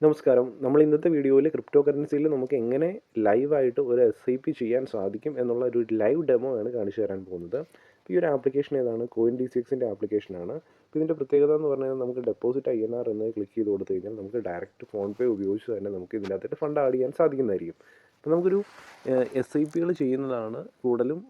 നമസ്കാരം. നമ്മൾ ഇന്നത്തെ വീഡിയോയിൽ ക്രിപ്റ്റോ കറൻസിയിൽ നമുക്ക് എങ്ങനെ ലൈവായിട്ട് ഒരു SIP ചെയ്യാൻ സാധിക്കും എന്നുള്ള ഒരു ലൈവ് ഡെമോ ആണ് കാണിച്ചു തരാൻ പോകുന്നത്. ഈ ഒരു ആപ്ലിക്കേഷൻ ഏതാണ്? CoinDCXൻ്റെ ആപ്ലിക്കേഷനാണ്. ഇതിൻ്റെ പ്രത്യേകത എന്ന് പറഞ്ഞാൽ നമുക്ക് ഡെപ്പോസിറ്റ് INR എന്ന് ക്ലിക്ക് ചെയ്ത് കൊടുത്തു കഴിഞ്ഞാൽ നമുക്ക് ഡയറക്റ്റ് ഫോൺ പേ ഉപയോഗിച്ച് തന്നെ നമുക്ക് ഇതിനകത്തിട്ട് ഫണ്ട് ആഡ് ചെയ്യാൻ സാധിക്കുന്നതായിരിക്കും. അപ്പോൾ നമുക്കൊരു SIPകൾ ചെയ്യുന്നതാണ് കൂടുതലും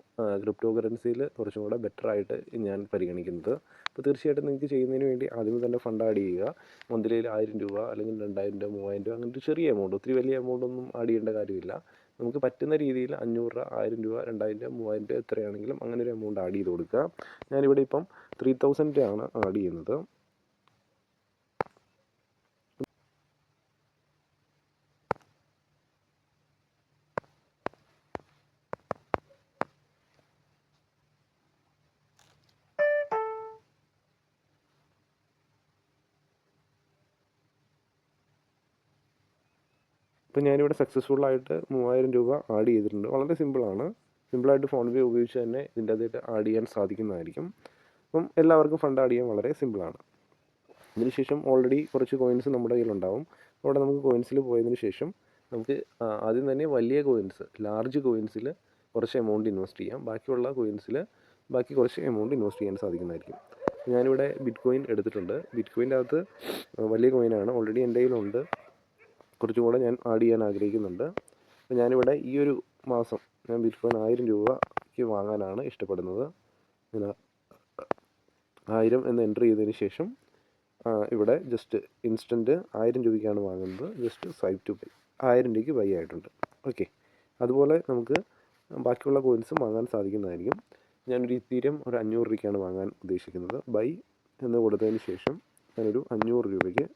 ക്രിപ്റ്റോ കറൻസിയിൽ കുറച്ചും കൂടെ ബെറ്ററായിട്ട് ഞാൻ പരിഗണിക്കുന്നത്. അപ്പോൾ തീർച്ചയായിട്ടും നിങ്ങൾക്ക് ചെയ്യുന്നതിന് വേണ്ടി ആദ്യമേ തന്നെ ഫണ്ട് ആഡ് ചെയ്യുക. മന്ത്ലി 1000 രൂപ അല്ലെങ്കിൽ 2000 രൂപ 3000 രൂപ അങ്ങനത്തെ ചെറിയ എമൗണ്ട്, ഒത്തിരി വലിയ എമൗണ്ട് ഒന്നും ആഡ് ചെയ്യേണ്ട കാര്യമില്ല. നമുക്ക് പറ്റുന്ന രീതിയിൽ 500 രൂപ 1000 രൂപ 2000 രൂപ 3000 രൂപ എത്രയാണെങ്കിലും അങ്ങനെ ഒരു എമൗണ്ട് ആഡ് ചെയ്ത് കൊടുക്കുക. ഞാനിവിടെ ഇപ്പം 3000 ആണ് ആഡ് ചെയ്യുന്നത്. ഇപ്പോൾ ഞാനിവിടെ സക്സസ്ഫുള്ളായിട്ട് 3000 രൂപ ആഡ് ചെയ്തിട്ടുണ്ട്. വളരെ സിമ്പിളാണ്. സിമ്പിളായിട്ട് ഫോൺ പേ ഉപയോഗിച്ച് തന്നെ ഇതിൻ്റെ അകത്തേക്ക് ആഡ് ചെയ്യാൻ സാധിക്കുന്നതായിരിക്കും. അപ്പം എല്ലാവർക്കും ഫണ്ട് ആഡ് ചെയ്യാൻ വളരെ സിമ്പിളാണ്. അതിനുശേഷം ഓൾറെഡി കുറച്ച് കോയിൻസ് നമ്മുടെ കയ്യിലുണ്ടാവും. അവിടെ നമുക്ക് കോയിൻസിൽ പോയതിന് ശേഷം നമുക്ക് ആദ്യം തന്നെ വലിയ കോയിൻസ്, ലാർജ് കോയിൻസിൽ കുറച്ച് എമൗണ്ട് ഇൻവെസ്റ്റ് ചെയ്യാം. ബാക്കിയുള്ള കോയിൻസിൽ ബാക്കി കുറച്ച് എമൗണ്ട് ഇൻവെസ്റ്റ് ചെയ്യാൻ സാധിക്കുന്നതായിരിക്കും. ഞാനിവിടെ ബിറ്റ് കോയിൻ എടുത്തിട്ടുണ്ട്. ബിറ്റ് കോയിൻ്റെ അകത്ത് വലിയ കോയിനാണ്, ഓൾറെഡി എൻ്റെ കയ്യിലുണ്ട്. കുറച്ചും കൂടെ ഞാൻ ആഡ് ചെയ്യാൻ ആഗ്രഹിക്കുന്നുണ്ട്. അപ്പോൾ ഞാനിവിടെ ഈ ഒരു മാസം ഞാൻ ബിറ്റ് കോയിൻ 1000 രൂപയ്ക്ക് വാങ്ങാനാണ് ഇഷ്ടപ്പെടുന്നത്. ഞാൻ 1000 എന്ന് എൻ്റർ ചെയ്തതിന് ശേഷം ഇവിടെ ജസ്റ്റ് ഇൻസ്റ്റൻറ്റ് 1000 രൂപയ്ക്കാണ് വാങ്ങുന്നത്. ജസ്റ്റ് സ്വൈപ്പ് ടു ബൈ 1000 രൂപയ്ക്ക് ബൈ ആയിട്ടുണ്ട്. ഓക്കെ, അതുപോലെ നമുക്ക് ബാക്കിയുള്ള കോയിൻസും വാങ്ങാൻ സാധിക്കുന്നതായിരിക്കും. ഞാനൊരു ഇത്തീരിയം ഒരു 500 രൂപയ്ക്കാണ് വാങ്ങാൻ ഉദ്ദേശിക്കുന്നത്. ബൈ എന്ന് കൊടുത്തതിന് ശേഷം ഞാനൊരു 500 രൂപയ്ക്ക്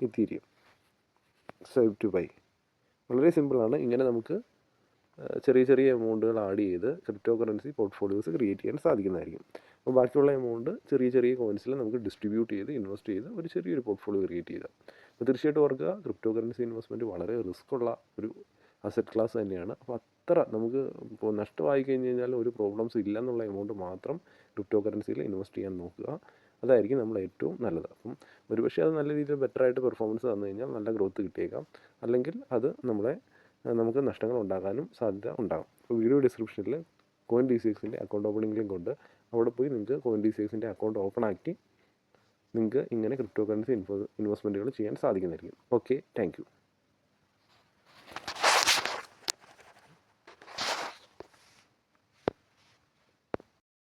ഇത്തീരിയം സ്വൈപ്പ് ടു ബൈ. വളരെ സിമ്പിളാണ്. ഇങ്ങനെ നമുക്ക് ചെറിയ ചെറിയ എമൗണ്ടുകൾ ആഡ് ചെയ്ത് ക്രിപ്റ്റോ കറൻസി പോർട്ട്ഫോളിയോസ് ക്രിയേറ്റ് ചെയ്യാൻ സാധിക്കുന്നതായിരിക്കും. അപ്പോൾ ബാക്കിയുള്ള എമൗണ്ട് ചെറിയ ചെറിയ കോയിൻസിൽ നമുക്ക് ഡിസ്ട്രിബ്യൂട്ട് ചെയ്ത് ഇൻവെസ്റ്റ് ചെയ്ത് ഒരു ചെറിയൊരു പോർട്ട്ഫോളിയോ ക്രിയേറ്റ് ചെയ്യുക. അപ്പോൾ തീർച്ചയായിട്ടും ഓർക്കുക, ക്രിപ്റ്റോ കറൻസി ഇൻവെസ്റ്റ്മെൻറ്റ് വളരെ റിസ്ക്കുള്ള ഒരു അസറ്റ് ക്ലാസ് തന്നെയാണ്. അപ്പോൾ അത്ര നമുക്ക് ഇപ്പോൾ നഷ്ടമായി കഴിഞ്ഞ് കഴിഞ്ഞാൽ ഒരു പ്രോബ്ലംസ് ഇല്ല എന്നുള്ള എമൗണ്ട് മാത്രം ക്രിപ്റ്റോ കറൻസിയിൽ ഇൻവെസ്റ്റ് ചെയ്യാൻ നോക്കുക. അതായിരിക്കും നമ്മൾ ഏറ്റവും നല്ലത്. അപ്പം ഒരുപക്ഷെ അത് നല്ല രീതിയിൽ ബെറ്ററായിട്ട് പെർഫോമൻസ് തന്നു കഴിഞ്ഞാൽ നല്ല ഗ്രോത്ത് കിട്ടിയേക്കാം. അല്ലെങ്കിൽ അത് നമുക്ക് നഷ്ടങ്ങൾ ഉണ്ടാകാനും സാധ്യത ഉണ്ടാകും. അപ്പോൾ വീഡിയോ ഡിസ്ക്രിപ്ഷനിൽ CoinDCXൻ്റെ അക്കൗണ്ട് ഓപ്പണിംഗ് ലിങ്ക് ഉണ്ട്. അവിടെ പോയി നിങ്ങൾക്ക് CoinDCXൻ്റെ അക്കൗണ്ട് ഓപ്പൺ ആക്കി നിങ്ങൾക്ക് ഇങ്ങനെ ക്രിപ്റ്റോ കറൻസി ഇൻവെസ്റ്റ്മെൻറ്റുകൾ ചെയ്യാൻ സാധിക്കുന്നതായിരിക്കും. Okay, thank U.